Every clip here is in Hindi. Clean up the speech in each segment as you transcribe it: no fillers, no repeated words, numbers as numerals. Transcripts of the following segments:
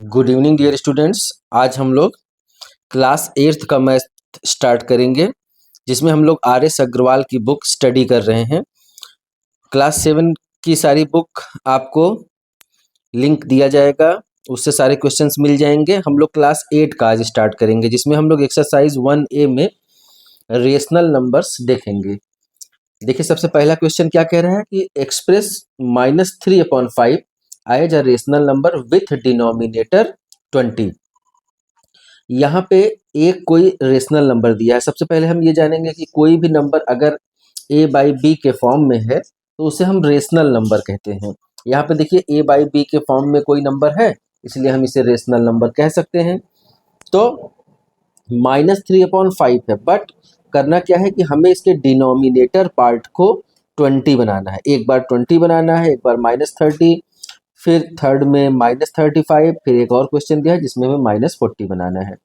Good evening dear students. आज हम लोग क्लास 8th का मैथ स्टार्ट करेंगे, जिसमें हम लोग आर एस अग्रवाल की बुक स्टडी कर रहे हैं। क्लास 7 की सारी बुक आपको लिंक दिया जाएगा, उससे सारे क्वेश्चंस मिल जाएंगे। हम लोग क्लास 8 का आज स्टार्ट करेंगे, जिसमें हम लोग एक्सरसाइज 1A में रेशनल नंबर्स देखेंगे। देखिए, सबसे पहला क्वेश्चन क्या कह रहा है कि express -3/5 as a rational number with denominator 20। यहाँ पे एक कोई रेशनल नंबर दिया है। सबसे पहले हम ये जानेंगे कि कोई भी नंबर अगर a/b के फॉर्म में है तो उसे हम रेशनल नंबर कहते हैं। यहाँ पे देखिए a/b के फॉर्म में कोई नंबर है, इसलिए हम इसे रेशनल नंबर कह सकते हैं। तो -3/5 है, बट करना क्या है कि हमें इसके डिनोमिनेटर पार्ट को 20 बनाना है। एक बार 20 बनाना है, एक बार -30, फिर थर्ड में -35, फिर एक और क्वेश्चन दिया है जिसमें हमें -40 बनाना है।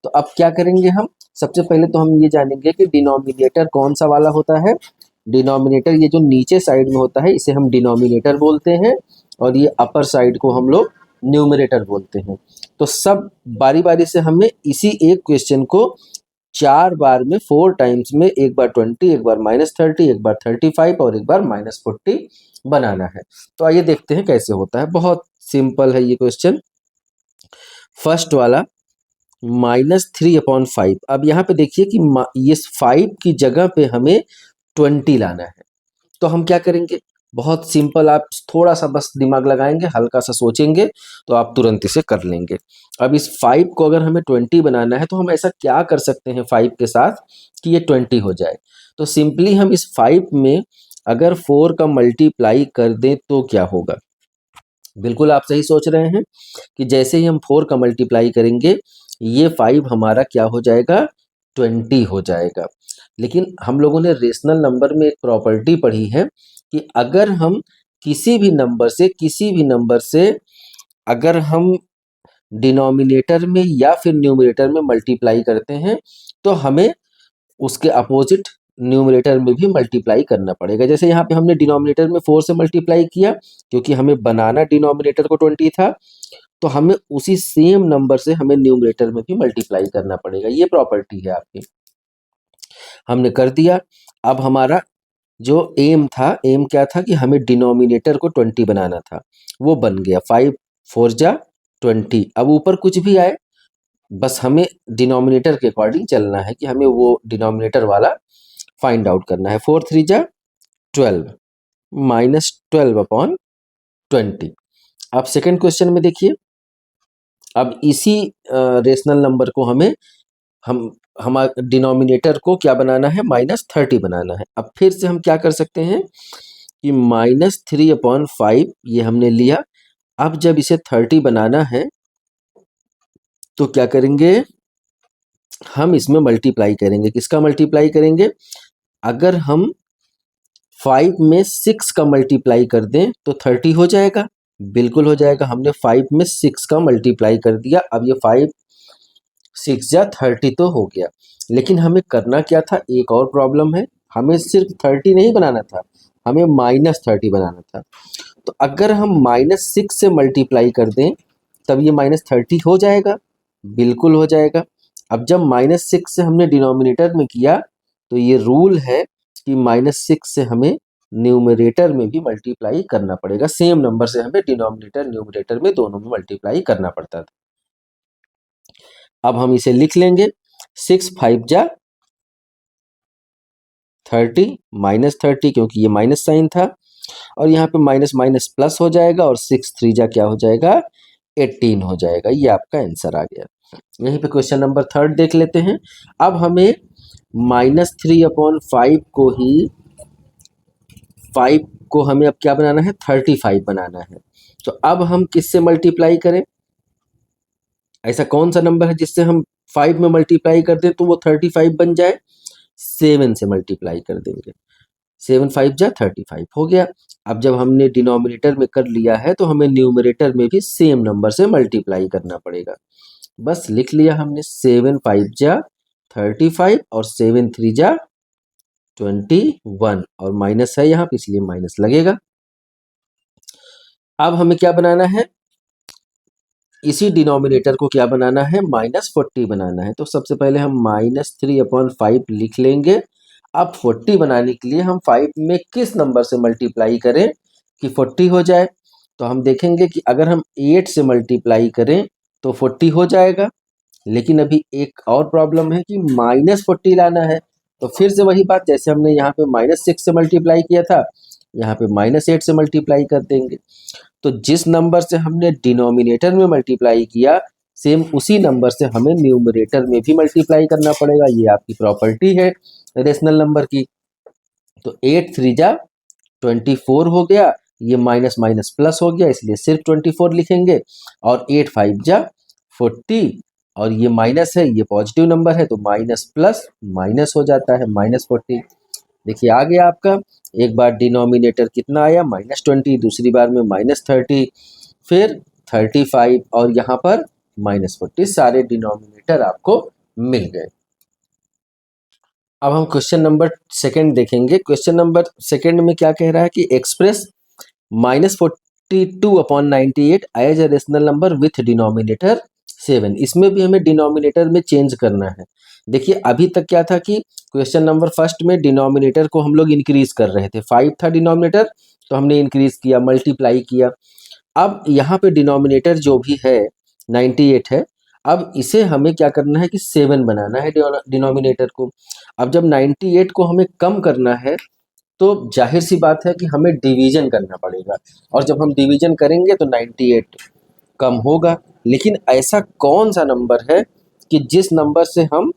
तो अब क्या करेंगे हम, सबसे पहले तो हम ये जानेंगे कि डिनोमिनेटर कौन सा वाला होता है। डिनोमिनेटर ये जो नीचे साइड में होता है इसे हम डिनोमिनेटर बोलते हैं, और ये अपर साइड को हम लोग न्यूमरेटर बोलते हैं। तो सब बारी बारी से हमें इसी एक क्वेश्चन को 4 बार में 4 टाइम्स में, एक बार 20, एक बार -30, एक बार 35 और एक बार -40 बनाना है। तो आइए देखते हैं कैसे होता है। बहुत सिंपल है ये क्वेश्चन। फर्स्ट वाला -3/5। अब यहाँ पे देखिए कि ये 5 की जगह पे हमें 20 लाना है। तो हम क्या करेंगे, बहुत सिंपल, आप थोड़ा सा बस दिमाग लगाएंगे, हल्का सा सोचेंगे तो आप तुरंत इसे कर लेंगे। अब इस 5 को अगर हमें 20 बनाना है तो हम ऐसा क्या कर सकते हैं 5 के साथ कि ये 20 हो जाए। तो सिंपली हम इस 5 में अगर 4 का मल्टीप्लाई कर दें तो क्या होगा। बिल्कुल आप सही सोच रहे हैं कि जैसे ही हम 4 का मल्टीप्लाई करेंगे ये 5 हमारा क्या हो जाएगा, 20 हो जाएगा। लेकिन हम लोगों ने रेशनल नंबर में एक प्रॉपर्टी पढ़ी है कि अगर हम किसी भी नंबर से अगर हम डिनोमिनेटर में या फिर न्यूमरेटर में मल्टीप्लाई करते हैं तो हमें उसके अपोजिट न्यूमरेटर में भी मल्टीप्लाई करना पड़ेगा। जैसे यहाँ पे हमने डिनोमिनेटर में 4 से मल्टीप्लाई किया, क्योंकि हमें बनाना डिनोमिनेटर को 20 था, तो हमें उसी सेम नंबर से हमें न्यूमरेटर में भी मल्टीप्लाई करना पड़ेगा। ये प्रॉपर्टी है आपकी। हमने कर दिया। अब हमारा जो एम था, एम क्या था कि हमें डिनोमिनेटर को 20 बनाना था, वो बन गया। 5 4 जा 20। अब ऊपर कुछ भी आए, बस हमें डिनोमिनेटर के अकॉर्डिंग चलना है कि हमें वो डिनोमिनेटर वाला फाइंड आउट करना है। 4 3 जा 12, -12/20। अब सेकंड क्वेश्चन में देखिए, अब इसी रेशनल नंबर को हम हमारे डिनोमिनेटर को क्या बनाना है, -30 बनाना है। अब फिर से हम क्या कर सकते हैं कि -3/5 ये हमने लिया। अब जब इसे 30 बनाना है तो क्या करेंगे, हम इसमें मल्टीप्लाई करेंगे। किसका मल्टीप्लाई करेंगे, अगर हम 5 में 6 का मल्टीप्लाई कर दें तो 30 हो जाएगा। बिल्कुल हो जाएगा। हमने 5 में 6 का मल्टीप्लाई कर दिया। अब ये 5 6 जा 30 तो हो गया। लेकिन हमें करना क्या था, एक और प्रॉब्लम है। हमें सिर्फ 30 नहीं बनाना था, हमें -30 बनाना था। तो अगर हम -6 से मल्टीप्लाई कर दें तब ये -30 हो जाएगा। बिल्कुल हो जाएगा। अब जब -6 से हमने डिनोमिनेटर में किया तो ये रूल है कि -6 से हमें न्यूमरेटर में भी मल्टीप्लाई करना पड़ेगा। सेम नंबर से हमें डिनोमिनेटर न्यूमरेटर में दोनों में मल्टीप्लाई करना पड़ता था। अब हम इसे लिख लेंगे। 6 5 जा 30, -30 क्योंकि ये माइनस साइन था, और यहाँ पे माइनस माइनस प्लस हो जाएगा, और 6 3 जा क्या हो जाएगा, 18 हो जाएगा। ये आपका आंसर आ गया। यहीं पे क्वेश्चन नंबर थर्ड देख लेते हैं। अब हमें -3/5 को ही 5 को हमें अब क्या बनाना है, 35 बनाना है। तो अब हम किससे मल्टीप्लाई करें, ऐसा कौन सा नंबर है जिससे हम 5 में मल्टीप्लाई कर दें तो वो 35 बन जाए। 7 से मल्टीप्लाई कर देंगे। 7 5 जा 35 हो गया। अब जब हमने डिनोमिनेटर में कर लिया है तो हमें न्यूमरेटर में भी सेम नंबर से मल्टीप्लाई करना पड़ेगा। बस लिख लिया हमने। 7 5 जा 35 और 7 3 जा 21, और माइनस है यहाँ पे इसलिए माइनस लगेगा। अब हमें क्या बनाना है, इसी डिनोमिनेटर को क्या बनाना है, -40 बनाना है। तो सबसे पहले हम -3/5 लिख लेंगे। अब 40 बनाने के लिए हम 5 में किस नंबर से मल्टीप्लाई करें कि 40 हो जाए। तो हम देखेंगे कि अगर हम 8 से मल्टीप्लाई करें तो 40 हो जाएगा, लेकिन अभी एक और प्रॉब्लम है कि -40 लाना है। तो फिर से वही बात, जैसे हमने यहाँ पे -6 से मल्टीप्लाई किया था, यहाँ पे -8 से मल्टीप्लाई कर देंगे। तो जिस नंबर से हमने डिनोमिनेटर में मल्टीप्लाई किया, सेम उसी नंबर से हमें न्यूमरेटर में भी मल्टीप्लाई करना पड़ेगा। ये आपकी प्रॉपर्टी है रेशनल नंबर की। तो 8 3 जा 24 हो गया, ये माइनस माइनस प्लस हो गया, इसलिए सिर्फ 24 लिखेंगे। और 8 5 जा 40, और ये माइनस है, ये पॉजिटिव नंबर है, तो माइनस प्लस माइनस हो जाता है, -40। देखिए आ गया आपका। एक बार डिनोमिनेटर कितना आया, -20, दूसरी बार में -30, फिर 35 और यहाँ पर -40, सारे डिनोमिनेटर आपको मिल गए। अब हम क्वेश्चन नंबर सेकंड देखेंगे। क्वेश्चन नंबर सेकंड में क्या कह रहा है कि express -42/98 as a rational number with denominator 7। इसमें भी हमें डिनोमिनेटर में चेंज करना है। देखिए अभी तक क्या था कि क्वेश्चन नंबर फर्स्ट में डिनोमिनेटर को हम लोग इंक्रीज कर रहे थे। 5 था डिनोमिनेटर, तो हमने इंक्रीज किया, मल्टीप्लाई किया। अब यहाँ पे डिनोमिनेटर जो भी है 98 है। अब इसे हमें क्या करना है कि 7 बनाना है डिनोमिनेटर को। अब जब 98 को हमें कम करना है, तो जाहिर सी बात है कि हमें डिवीजन करना पड़ेगा, और जब हम डिवीजन करेंगे तो 98 कम होगा। लेकिन ऐसा कौन सा नंबर है कि जिस नंबर से हम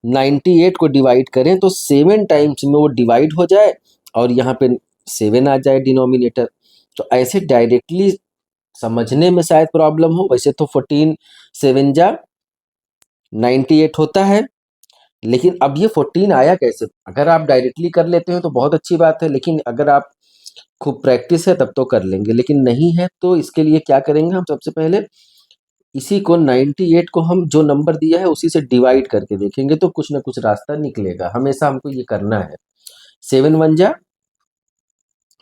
98 को डिवाइड करें तो 7 टाइम्स में वो डिवाइड हो जाए और यहाँ पे 7 आ जाए डिनोमिनेटर। तो ऐसे डायरेक्टली समझने में शायद प्रॉब्लम हो। वैसे तो 14 7 जा 98 होता है, लेकिन अब ये 14 आया कैसे? अगर आप डायरेक्टली कर लेते हो तो बहुत अच्छी बात है, लेकिन अगर आप खूब प्रैक्टिस है तब तो कर लेंगे, लेकिन नहीं है तो इसके लिए क्या करेंगे, हम सबसे पहले इसी को 98 को हम जो नंबर दिया है उसी से डिवाइड करके देखेंगे, तो कुछ ना कुछ रास्ता निकलेगा। हमेशा हमको ये करना है। 7 1 जा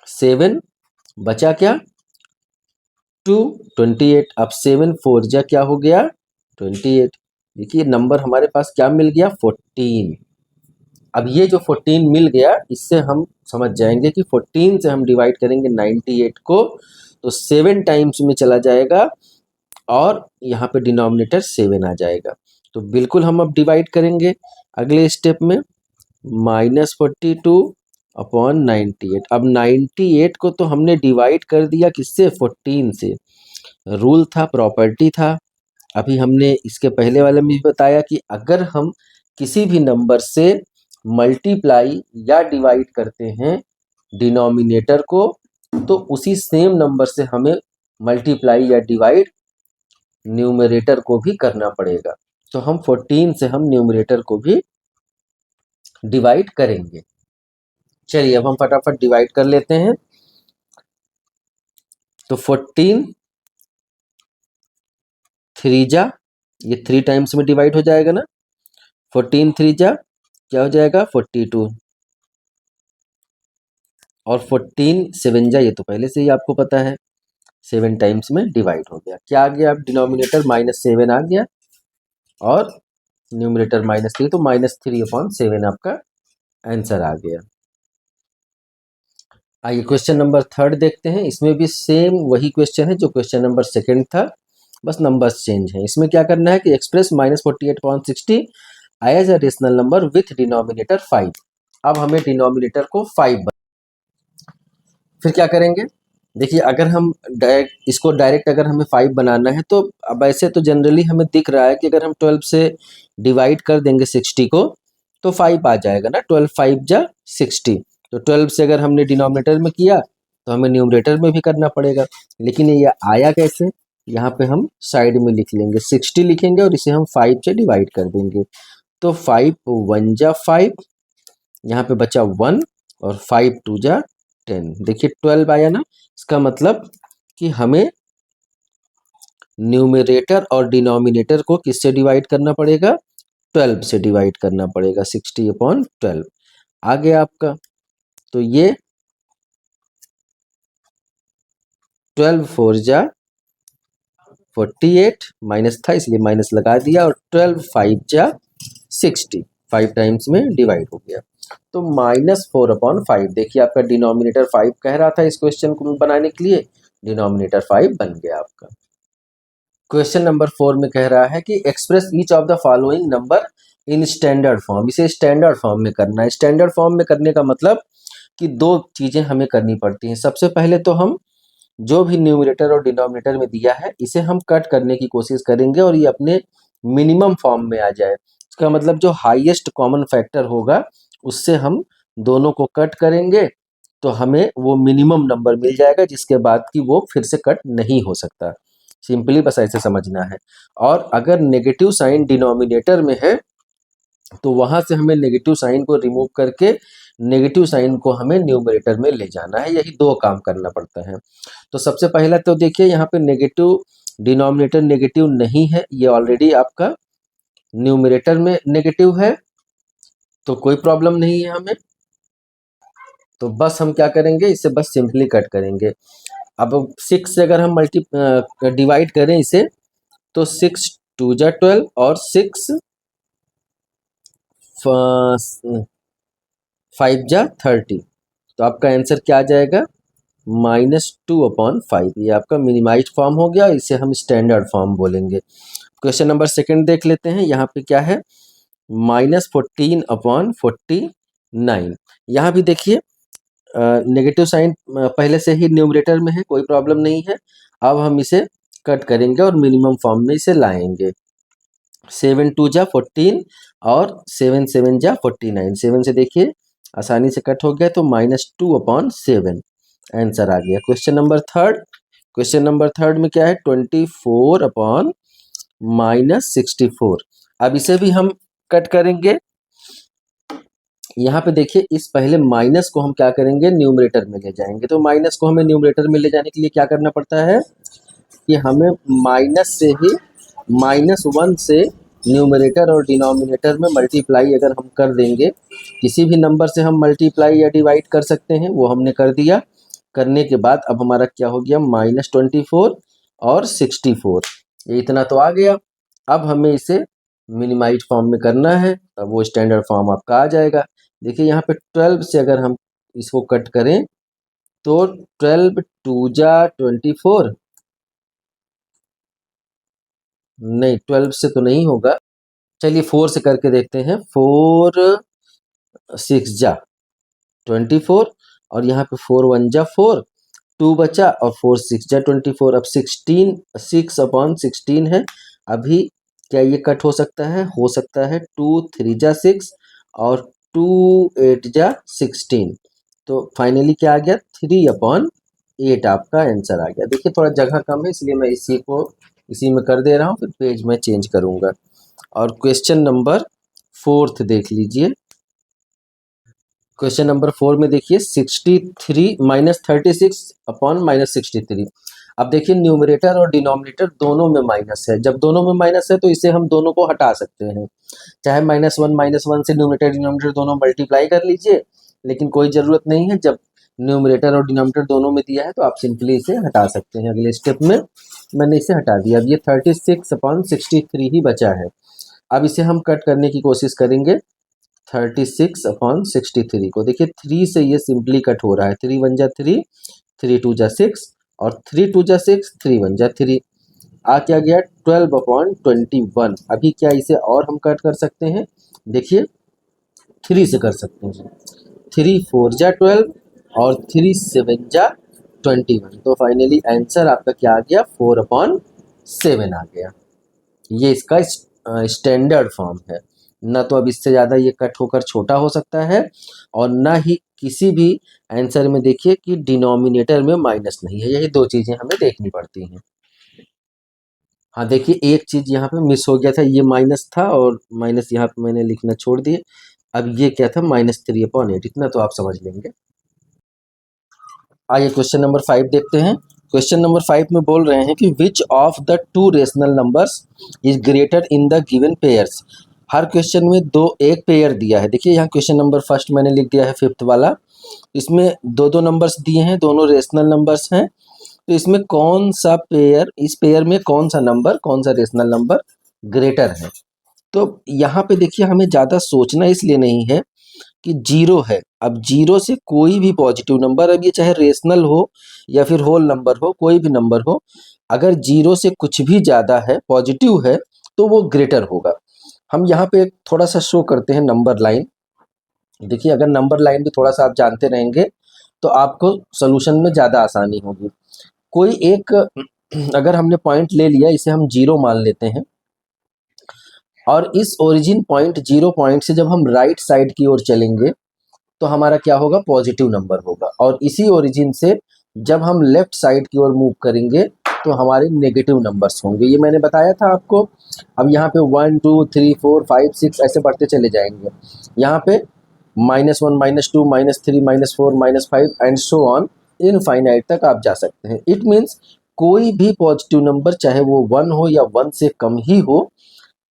7, बचा क्या 2, 28। अब 7 4 जा क्या हो गया 28। देखिए नंबर हमारे पास क्या मिल गया 14। अब ये जो 14 मिल गया, इससे हम समझ जाएंगे कि 14 से हम डिवाइड करेंगे 98 को तो 7 टाइम्स में चला जाएगा और यहाँ पे डिनोमिनेटर 7 आ जाएगा। तो बिल्कुल हम अब डिवाइड करेंगे अगले स्टेप में, -42/98। अब 98 को तो हमने डिवाइड कर दिया किससे, 14 से। रूल था, प्रॉपर्टी था। अभी हमने इसके पहले वाले में भी बताया कि अगर हम किसी भी नंबर से मल्टीप्लाई या डिवाइड करते हैं डिनोमिनेटर को, तो उसी सेम नंबर से हमें मल्टीप्लाई या डिवाइड न्यूमरेटर को भी करना पड़ेगा। तो हम 14 से हम न्यूमरेटर को भी डिवाइड करेंगे। चलिए अब हम फटाफट डिवाइड कर लेते हैं। तो 14 3 जा, ये 3 टाइम्स में डिवाइड हो जाएगा ना, 14 3 जा क्या हो जाएगा 42, और 14 7 जा, ये तो पहले से ही आपको पता है 7 टाइम्स में डिवाइड हो गया। क्या आ गया, अब डिनोमिनेटर -7 आ गया और न्यूमरेटर -3, तो -3/7 आपका आंसर आ गया। आइए क्वेश्चन नंबर थर्ड देखते हैं। इसमें भी सेम वही क्वेश्चन है जो क्वेश्चन नंबर सेकंड था, बस नंबर्स चेंज हैं। इसमें क्या करना है कि express -48/60 as a rational number with denominator 5। अब हमें डिनोमिनेटर को 5 फिर क्या करेंगे, देखिए अगर हम इसको डायरेक्ट अगर हमें 5 बनाना है तो अब ऐसे तो जनरली हमें दिख रहा है कि अगर हम 12 से डिवाइड कर देंगे 60 को तो 5 आ जाएगा ना, 12 5 जा 60। तो 12 से अगर हमने डिनोमिनेटर में किया तो हमें न्यूमरेटर में भी करना पड़ेगा। लेकिन ये आया कैसे, यहाँ पे हम साइड में लिख लेंगे 60 लिखेंगे और इसे हम 5 से डिवाइड कर देंगे। तो 5 1 जा 5, यहाँ पे बचा 1 और 5 2 जा 10। देखिए 12 आया ना, इसका मतलब कि हमें न्यूमरेटर और डिनोमिनेटर को किससे डिवाइड करना पड़ेगा, 12 से डिवाइड करना पड़ेगा, 60/12 आ गया आपका। तो ये 12 4 जा 48 माइनस था इसलिए माइनस लगा दिया, और 12 5 जा 60, 5 टाइम्स में डिवाइड हो गया। तो -4/5, देखिए आपका डिनोमिनेटर 5 कह रहा था इस क्वेश्चन को बनाने के लिए, डिनोमिनेटर 5 बन गया आपका। क्वेश्चन नंबर 4 में कह रहा है कि express each of the following number in standard form. इसे स्टैंडर्ड फॉर्म में करना है। स्टैंडर्ड फॉर्म में करने का मतलब कि दो चीज़ें हमें करनी पड़ती हैं। सबसे पहले तो हम जो भी न्यूमरेटर और डिनोमिनेटर में दिया है इसे हम कट करने की कोशिश करेंगे और ये अपने मिनिमम फॉर्म में आ जाए। इसका मतलब जो हाईएस्ट कॉमन फैक्टर होगा उससे हम दोनों को कट करेंगे तो हमें वो मिनिमम नंबर मिल जाएगा, जिसके बाद कि वो फिर से कट नहीं हो सकता। सिंपली बस ऐसे समझना है। और अगर नेगेटिव साइन डिनोमिनेटर में है तो वहां से हमें नेगेटिव साइन को रिमूव करके नेगेटिव साइन को हमें न्यूमरेटर में ले जाना है। यही दो काम करना पड़ता है। तो सबसे पहला तो देखिए यहाँ पे नेगेटिव डिनोमिनेटर नेगेटिव नहीं है, ये ऑलरेडी आपका न्यूमरेटर में नेगेटिव है, तो कोई प्रॉब्लम नहीं है हमें। तो बस हम क्या करेंगे, इसे बस सिंपली कट करेंगे। अब 6 से अगर हम डिवाइड करें इसे, तो 6 2 जा 12 और 6 5 जा 30। तो आपका आंसर क्या आ जाएगा, -2/5। ये आपका मिनिमाइज्ड फॉर्म हो गया, इसे हम स्टैंडर्ड फॉर्म बोलेंगे। क्वेश्चन नंबर 2 देख लेते हैं। यहाँ पे क्या है, -14/49। यहाँ भी देखिए नेगेटिव साइन पहले से ही न्यूमरेटर में है, कोई प्रॉब्लम नहीं है। अब हम इसे कट करेंगे और मिनिमम फॉर्म में इसे लाएंगे। 7 2 जा 14 और 7 7 जा 49। 7 से देखिए आसानी से कट हो गया, तो -2/7 आंसर आ गया। क्वेश्चन नंबर 3, क्वेश्चन नंबर 3 में क्या है, 24/-64। अब इसे भी हम कट करेंगे। यहाँ पे देखिए इस पहले माइनस को हम क्या करेंगे, न्यूमरेटर में ले जाएंगे। तो माइनस को हमें न्यूमरेटर में ले जाने के लिए क्या करना पड़ता है कि हमें माइनस से ही -1 से न्यूमरेटर और डिनोमिनेटर में मल्टीप्लाई अगर हम कर देंगे, किसी भी नंबर से हम मल्टीप्लाई या डिवाइड कर सकते हैं, वो हमने कर दिया। करने के बाद अब हमारा क्या हो गया, -24 और 64, ये इतना तो आ गया। अब हमें इसे मिनिमाइज फॉर्म में करना है, तब वो स्टैंडर्ड फॉर्म आपका आ जाएगा। देखिए यहाँ पे 12 से अगर हम इसको कट करें तो 12 2 जा 24, नहीं 12 से तो नहीं होगा, चलिए 4 से करके देखते हैं। 4 6 जा 24 और यहाँ पे 4 1 जा 4, 2 बचा और 4 6 जा 24। अब 6/16 है। अभी क्या ये कट हो सकता है, हो सकता है। 2 3 जा 6 और 2 8 जा 16। तो फाइनली क्या आ गया, 3/8 आपका आंसर आ गया। देखिए थोड़ा जगह कम है इसलिए मैं इसी में कर दे रहा हूँ, फिर पेज में चेंज करूँगा। और क्वेश्चन नंबर 4 देख लीजिए। क्वेश्चन नंबर 4 में देखिए 63 -36/-63। अब देखिए न्यूमरेटर और डिनोमिनेटर दोनों में माइनस है। जब दोनों में माइनस है तो इसे हम दोनों को हटा सकते हैं। चाहे -1 से न्यूमरेटर डिनोमिनेटर दोनों मल्टीप्लाई कर लीजिए, लेकिन कोई ज़रूरत नहीं है। जब न्यूमरेटर और डिनोमिनेटर दोनों में दिया है तो आप सिंपली इसे हटा सकते हैं। अगले स्टेप में मैंने इसे हटा दिया। अब ये 36/63 ही बचा है। अब इसे हम कट करने की कोशिश करेंगे। 36/63 को देखिए 3 से ये सिंपली कट हो रहा है। 3 1 जा 3, 3 2 जा 6 और 3 2 जा 6, 3 1 जा 3। आ क्या गया, 12/21। अभी क्या इसे और हम कट कर सकते हैं, देखिए 3 से कर सकते हैं। 3 4 जा 12 और 3 7 जा 21। तो फाइनली आंसर आपका क्या आ गया, 4/7 आ गया। ये इसका स्टैंडर्ड फॉर्म है। ना तो अब इससे ज़्यादा ये कट होकर छोटा हो सकता है, और ना ही किसी भी आंसर में देखिए कि डिनोमिनेटर में माइनस नहीं है। यही दो चीज़ें हमें देखनी पड़ती हैं। हाँ देखिए एक चीज़ यहाँ पे मिस हो गया था, ये माइनस था और माइनस यहाँ पे मैंने लिखना छोड़ दिए। अब ये क्या था, -3/8। इतना तो आप समझ लेंगे। आइए क्वेश्चन नंबर 5 देखते हैं। क्वेश्चन नंबर 5 में बोल रहे हैं कि which of the two rational numbers is greater in the given pairs. Her question में एक पेयर दिया है। देखिए यहाँ क्वेश्चन नंबर फर्स्ट मैंने लिख दिया है 5th वाला। इसमें दो नंबर्स दिए हैं, दोनों रेशनल नंबर्स हैं। तो इसमें कौन सा पेयर, इस पेयर में कौन सा नंबर, कौन सा रेशनल नंबर ग्रेटर है। तो यहाँ पे देखिए हमें ज़्यादा सोचना इसलिए नहीं है कि जीरो है। अब जीरो से कोई भी पॉजिटिव नंबर, अब ये चाहे रेशनल हो या फिर होल नंबर हो, कोई भी नंबर हो, अगर जीरो से कुछ भी ज़्यादा है, पॉजिटिव है, तो वो ग्रेटर होगा। हम यहाँ पे थोड़ा सा शो करते हैं नंबर लाइन। देखिए अगर नंबर लाइन भी थोड़ा सा आप जानते रहेंगे तो आपको सोल्यूशन में ज़्यादा आसानी होगी। कोई एक अगर हमने पॉइंट ले लिया, इसे हम जीरो मान लेते हैं, और इस ओरिजिन पॉइंट, जीरो पॉइंट से जब हम राइट साइड की ओर चलेंगे तो हमारा क्या होगा, पॉजिटिव नंबर होगा। और इसी ओरिजिन से जब हम लेफ्ट साइड की ओर मूव करेंगे तो हमारे नेगेटिव नंबर्स होंगे। ये मैंने बताया था आपको। अब यहाँ पे 1 2 3 4 5 6 ऐसे बढ़ते चले जाएंगे। यहाँ पे -1 -2 -3 -4 -5 एंड सो ऑन इनफाइनाइट तक आप जा सकते हैं। इट मीन्स कोई भी पॉजिटिव नंबर, चाहे वो 1 हो या 1 से कम ही हो,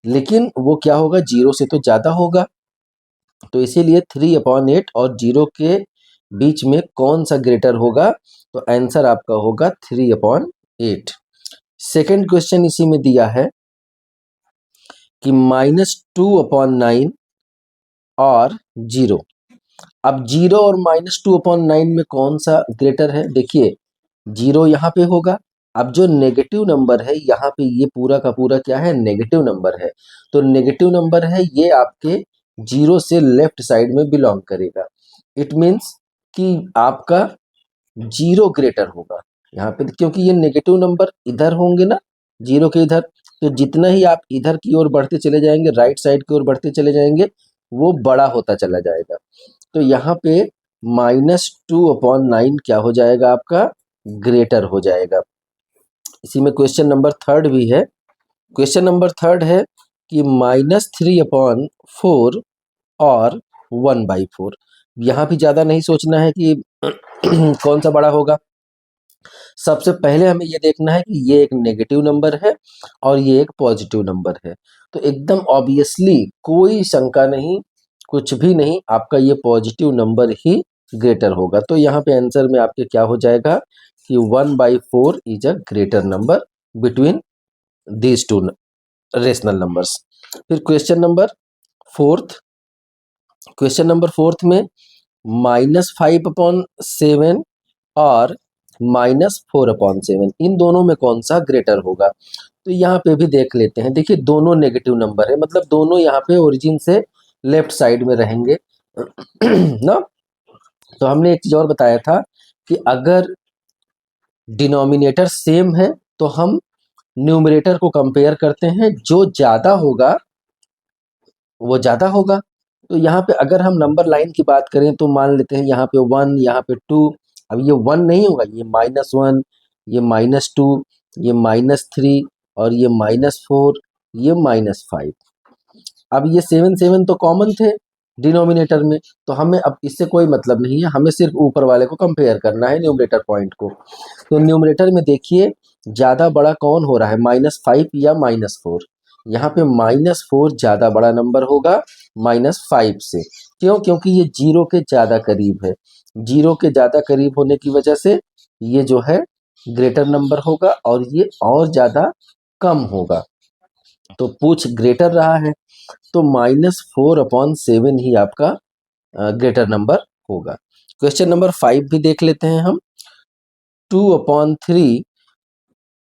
लेकिन वो क्या होगा, जीरो से तो ज़्यादा होगा। तो इसीलिए 3/8 और जीरो के बीच में कौन सा ग्रेटर होगा, तो आंसर आपका होगा 3/8। सेकेंड क्वेश्चन इसी में दिया है कि -2/9 और जीरो। अब जीरो और -2/9 में कौन सा ग्रेटर है। देखिए जीरो यहाँ पे होगा। अब जो नेगेटिव नंबर है यहाँ पे, ये पूरा का पूरा क्या है, नेगेटिव नंबर है। तो नेगेटिव नंबर है ये आपके जीरो से लेफ्ट साइड में बिलोंग करेगा। इट मीन्स कि आपका जीरो ग्रेटर होगा यहाँ पे, क्योंकि ये नेगेटिव नंबर इधर होंगे ना, जीरो के इधर। तो जितना ही आप इधर की ओर बढ़ते चले जाएंगे, राइट साइड की ओर बढ़ते चले जाएंगे, वो बड़ा होता चला जाएगा। तो यहाँ पे -2/9 क्या हो जाएगा, आपका ग्रेटर हो जाएगा। इसी में क्वेश्चन नंबर थर्ड भी है। क्वेश्चन नंबर थर्ड है कि -3/4 और 1/4। यहाँ भी ज़्यादा नहीं सोचना है कि कौन सा बड़ा होगा। सबसे पहले हमें ये देखना है कि ये एक नेगेटिव नंबर है और ये एक पॉजिटिव नंबर है। तो एकदम ऑब्वियसली, कोई शंका नहीं, कुछ भी नहीं, आपका ये पॉजिटिव नंबर ही ग्रेटर होगा। तो यहाँ पे आंसर में आपके क्या हो जाएगा कि 1/4 is a greater number between these two rational numbers. फिर question number fourth, question number fourth में -5/7 और -4/7, इन दोनों में कौन सा ग्रेटर होगा। तो यहाँ पे भी देख लेते हैं। देखिए दोनों नेगेटिव नंबर है, मतलब दोनों यहाँ पे ओरिजिन से लेफ्ट साइड में रहेंगे ना। तो हमने एक चीज और बताया था कि अगर डिनोमिनेटर सेम है तो हम न्यूमरेटर को कंपेयर करते हैं, जो ज़्यादा होगा वो ज़्यादा होगा। तो यहाँ पे अगर हम नंबर लाइन की बात करें तो मान लेते हैं यहाँ पे 1, यहाँ पे 2। अब ये 1 नहीं होगा, ये -1, ये -2, ये -3 और ये -4, ये -5। अब ये 7 7 तो कॉमन थे डिनोमिनेटर में, तो हमें अब इससे कोई मतलब नहीं है, हमें सिर्फ ऊपर वाले को कंपेयर करना है, न्यूमरेटर पॉइंट को। तो न्यूमरेटर में देखिए ज़्यादा बड़ा कौन हो रहा है, -5 या -4। यहाँ पे -4 ज़्यादा बड़ा नंबर होगा -5 से। क्यों, क्योंकि ये जीरो के ज़्यादा करीब है। जीरो के ज़्यादा करीब होने की वजह से ये जो है ग्रेटर नंबर होगा और ये और ज़्यादा कम होगा। तो पूछ ग्रेटर रहा है तो -4/7 ही आपका ग्रेटर नंबर होगा। क्वेश्चन नंबर 5 भी देख लेते हैं हम। 2/3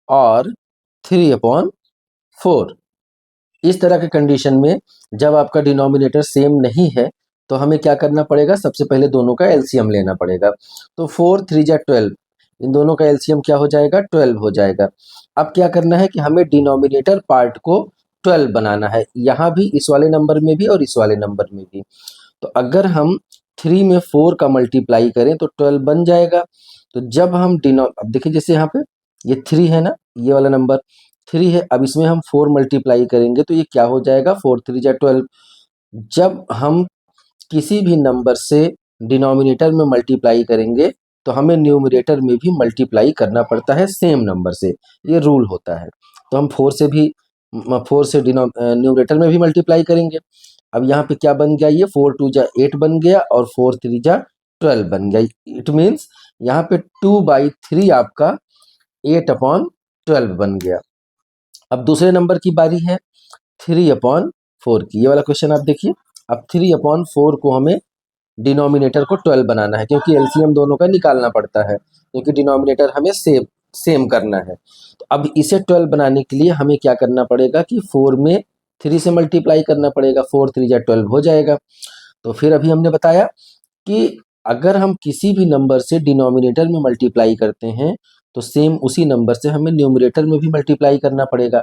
और 3/4, इस तरह के कंडीशन में जब आपका डिनोमिनेटर सेम नहीं है तो हमें क्या करना पड़ेगा, सबसे पहले दोनों का एलसीएम लेना पड़ेगा। तो 4 3 जा 12, इन दोनों का एलसीएम क्या हो जाएगा, 12 हो जाएगा। अब क्या करना है कि हमें डिनोमिनेटर पार्ट को 12 बनाना है, यहाँ भी, इस वाले नंबर में भी और इस वाले नंबर में भी। तो अगर हम 3 में 4 का मल्टीप्लाई करें तो 12 बन जाएगा। तो जब हम अब देखिए जैसे यहाँ पे ये 3 है ना, ये वाला नंबर 3 है, अब इसमें हम 4 मल्टीप्लाई करेंगे तो ये क्या हो जाएगा, 4 3 जा 12। जब हम किसी भी नंबर से डिनोमिनेटर में मल्टीप्लाई करेंगे तो हमें न्यूमरेटर में भी मल्टीप्लाई करना पड़ता है सेम नंबर से, ये रूल होता है। तो हम 4 से भी, 4 से न्यूमरेटर में भी मल्टीप्लाई करेंगे। अब यहाँ पे क्या बन गया, ये 4 2 जा 8 बन गया और 4 3 जा 12 बन गया। इट मीन्स यहाँ पे 2/3 आपका 8/12 बन गया। अब दूसरे नंबर की बारी है 3/4 की। ये वाला क्वेश्चन आप देखिए। अब 3/4 को हमें डिनोमिनेटर को 12 बनाना है, क्योंकि एलसीएम दोनों का निकालना पड़ता है, क्योंकि डिनोमिनेटर हमें सेम सेम करना है। तो अब इसे 12 बनाने के लिए हमें क्या करना पड़ेगा कि 4 में 3 से मल्टीप्लाई करना पड़ेगा। 4 3 जा 12 हो जाएगा। तो फिर अभी हमने बताया कि अगर हम किसी भी नंबर से डिनोमिनेटर में मल्टीप्लाई करते हैं तो सेम उसी नंबर से हमें न्यूमरेटर में भी मल्टीप्लाई करना पड़ेगा।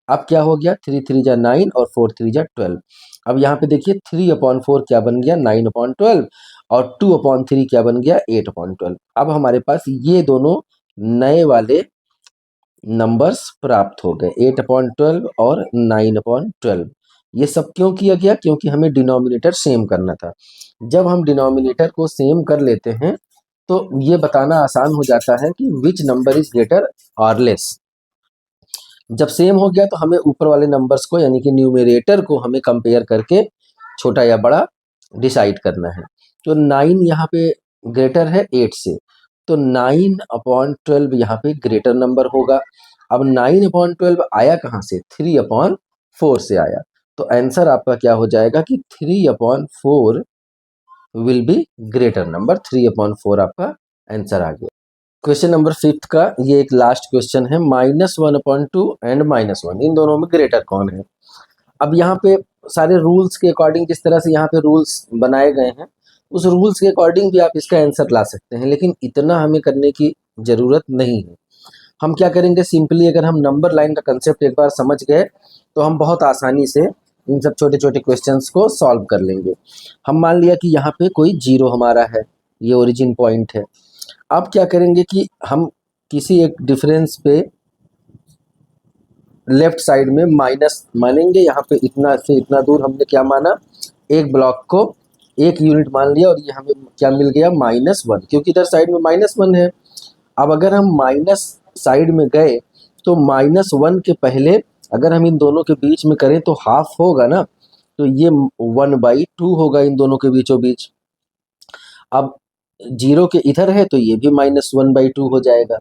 अब क्या हो गया, 3 3 जा 9 और 4 3 जा 12। अब यहाँ पे देखिए 3/4 क्या बन गया, 9/12, और 2/3 क्या बन गया, 8/12। अब हमारे पास ये दोनों नए वाले नंबर्स प्राप्त हो गए, 8/12 और 9/12। ये सब क्यों किया गया, क्योंकि हमें डिनोमिनेटर सेम करना था। जब हम डिनोमिनेटर को सेम कर लेते हैं तो ये बताना आसान हो जाता है कि विच नंबर इज ग्रेटर और लेस। जब सेम हो गया तो हमें ऊपर वाले नंबर्स को यानी कि न्यूमरेटर को हमें कंपेयर करके छोटा या बड़ा डिसाइड करना है। तो 9 यहाँ पे ग्रेटर है 8 से, तो 9/12 यहाँ पे ग्रेटर नंबर होगा। अब 9/12 आया कहाँ से, 3/4 से आया। तो आंसर आपका क्या हो जाएगा कि 3/4 विल बी ग्रेटर नंबर। 3/4 आपका आंसर आ गया। क्वेश्चन नंबर 5 का ये एक लास्ट क्वेश्चन है, -1/2 एंड -1, इन दोनों में ग्रेटर कौन है। अब यहाँ पे सारे रूल्स के अकॉर्डिंग, जिस तरह से यहाँ पे रूल्स बनाए गए हैं उस रूल्स के अकॉर्डिंग भी आप इसका आंसर ला सकते हैं, लेकिन इतना हमें करने की ज़रूरत नहीं है। हम क्या करेंगे, सिंपली अगर हम नंबर लाइन का कंसेप्ट एक बार समझ गए तो हम बहुत आसानी से इन सब छोटे छोटे क्वेश्चंस को सॉल्व कर लेंगे। हम मान लिया कि यहाँ पे कोई जीरो हमारा है, ये ओरिजिन पॉइंट है। अब क्या करेंगे कि हम किसी एक डिफरेंस पे लेफ्ट साइड में माइनस मानेंगे। यहाँ पे इतना से इतना दूर हमने क्या माना, एक ब्लॉक को एक यूनिट मान लिया, और ये हमें क्या मिल गया, -1, क्योंकि इधर साइड में -1 है। अब अगर हम माइनस साइड में गए तो -1 के पहले अगर हम इन दोनों के बीच में करें तो हाफ होगा ना, तो ये 1/2 होगा इन दोनों के बीचों बीच। अब जीरो के इधर है तो ये भी -1/2 हो जाएगा।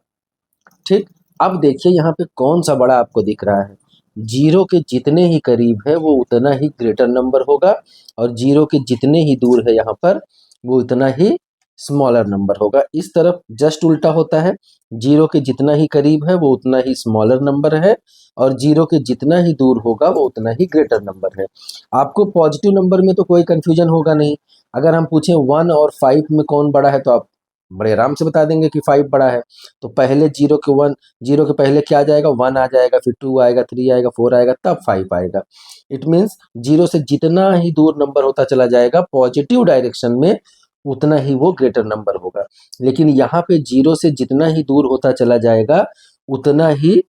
ठीक, अब देखिए यहाँ पे कौन सा बड़ा आपको दिख रहा है। जीरो के जितने ही करीब है वो उतना ही ग्रेटर नंबर होगा, और जीरो के जितने ही दूर है यहाँ पर वो उतना ही स्मॉलर नंबर होगा। इस तरफ जस्ट उल्टा होता है, जीरो के जितना ही करीब है वो उतना ही स्मॉलर नंबर है, और जीरो के जितना ही दूर होगा वो उतना ही ग्रेटर नंबर है। आपको पॉजिटिव नंबर में तो कोई कंफ्यूजन होगा नहीं। अगर हम पूछें 1 और 5 में कौन बड़ा है तो आप बड़े आराम से बता देंगे कि 5 बड़ा है। तो पहले जीरो के पहले क्या आ जाएगा, 1 आ जाएगा, फिर 2 आएगा, 3 आएगा, 4 आएगा, तब 5 आएगा। इट मीन्स जीरो से जितना ही दूर नंबर होता चला जाएगा पॉजिटिव डायरेक्शन में उतना ही वो ग्रेटर नंबर होगा। लेकिन यहाँ पे जीरो से जितना ही दूर होता चला जाएगा उतना ही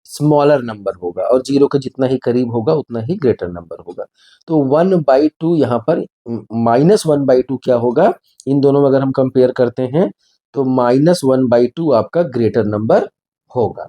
स्मॉलर नंबर होगा, और जीरो के जितना ही करीब होगा उतना ही ग्रेटर नंबर होगा। तो 1/2 यहाँ पर -1/2 क्या होगा, इन दोनों में अगर हम कंपेयर करते हैं तो -1/2 आपका ग्रेटर नंबर होगा।